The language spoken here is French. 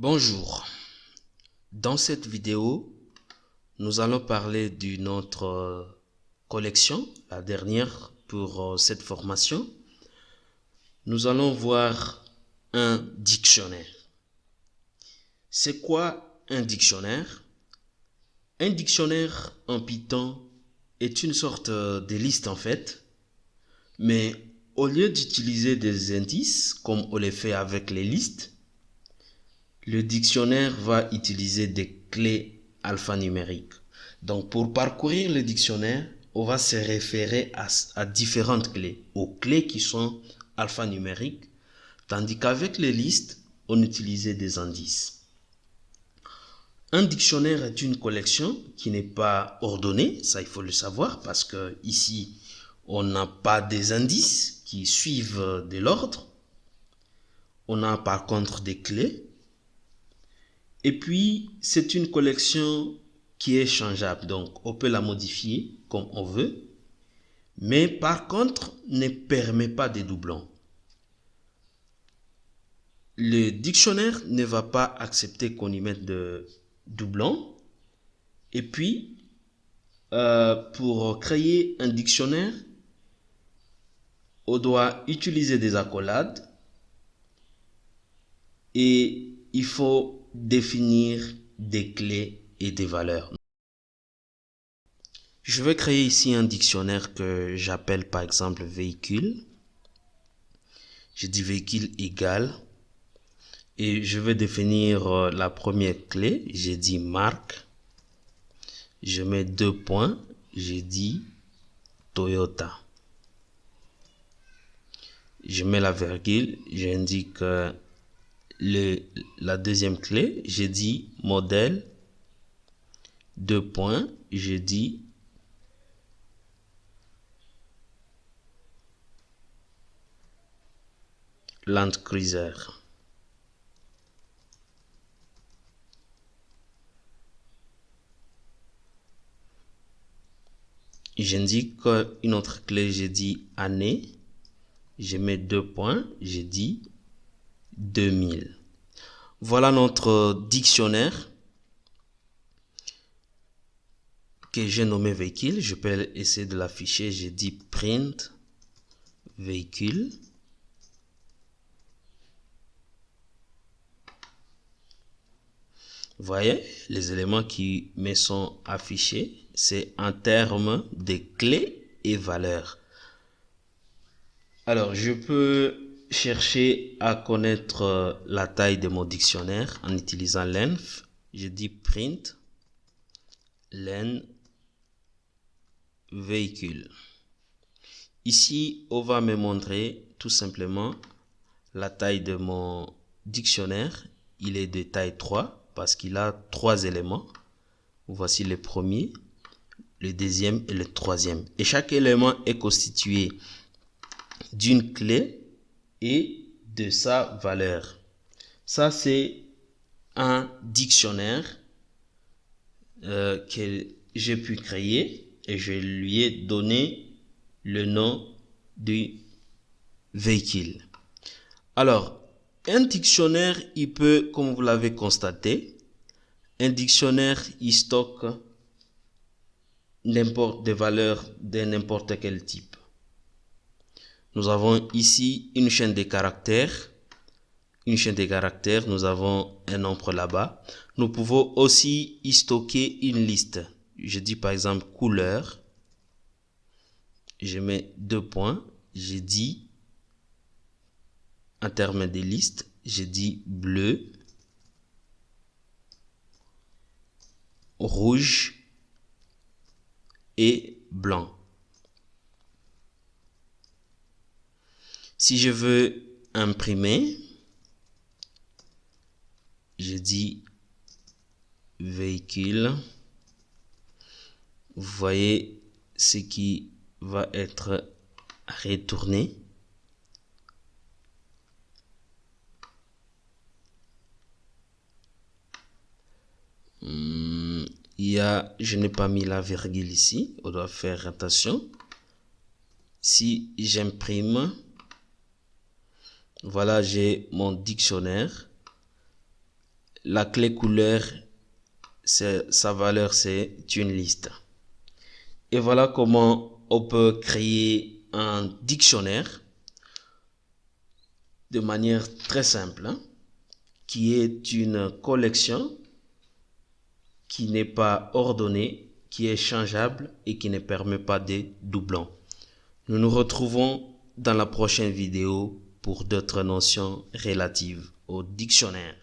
Bonjour, dans cette vidéo, nous allons parler d'une autre collection, la dernière pour cette formation. Nous allons voir un dictionnaire. C'est quoi un dictionnaire? Un dictionnaire en Python est une sorte de liste en fait, mais au lieu d'utiliser des indices comme on les fait avec les listes, le dictionnaire va utiliser des clés alphanumériques. Donc, pour parcourir le dictionnaire, on va se référer à différentes clés, aux clés qui sont alphanumériques, tandis qu'avec les listes, on utilisait des indices. Un dictionnaire est une collection qui n'est pas ordonnée, ça il faut le savoir, parce que ici, on n'a pas des indices qui suivent de l'ordre. On a par contre des clés. Et puis, c'est une collection qui est changeable, donc on peut la modifier comme on veut, mais par contre, ne permet pas de doublons. Le dictionnaire ne va pas accepter qu'on y mette de doublons. Et puis, pour créer un dictionnaire, on doit utiliser des accolades et il faut définir des clés et des valeurs. Je vais créer ici un dictionnaire que j'appelle par exemple véhicule. Je dis véhicule égale et je vais définir la première clé. J'ai dit marque. Je mets 2 points. J'ai dit Toyota. Je mets la virgule. J'indique la deuxième clé. J'ai dit modèle. 2 points. J'ai dit Land Cruiser. J'indique une autre clé, j'ai dit année. Je mets 2 points, j'ai dit 2000. Voilà notre dictionnaire que j'ai nommé véhicule. Je peux essayer de l'afficher. J'ai dit print véhicule. Vous voyez, les éléments qui me sont affichés, c'est en termes de clés et valeurs. Alors, je peux chercher à connaître la taille de mon dictionnaire en utilisant length. Je dis print len véhicule. Ici, on va me montrer tout simplement la taille de mon dictionnaire. Il est de taille 3 parce qu'il a 3 éléments. Voici le premier, le deuxième et le troisième. Et chaque élément est constitué d'une clé et de sa valeur. Ça, c'est un dictionnaire que j'ai pu créer et je lui ai donné le nom du véhicule. Alors, un dictionnaire, il peut, comme vous l'avez constaté, un dictionnaire, il stocke n'importe des valeurs de n'importe quel type. Nous avons ici une chaîne de caractères. Une chaîne de caractères, nous avons un nombre là-bas. Nous pouvons aussi y stocker une liste. Je dis par exemple couleur. Je mets 2 points. J'ai dit en termes de liste, j'ai dit bleu, rouge et blanc. Si je veux imprimer, je dis véhicule. Vous voyez ce qui va être retourné. Je n'ai pas mis la virgule ici, on doit faire attention. Si j'imprime, voilà, j'ai mon dictionnaire. la clé couleur, sa valeur, c'est une liste. Et voilà comment on peut créer un dictionnaire de manière très simple, qui est une collection qui n'est pas ordonnée, qui est changeable et qui ne permet pas de doublons. Nous nous retrouvons dans la prochaine vidéo pour d'autres notions relatives au dictionnaire.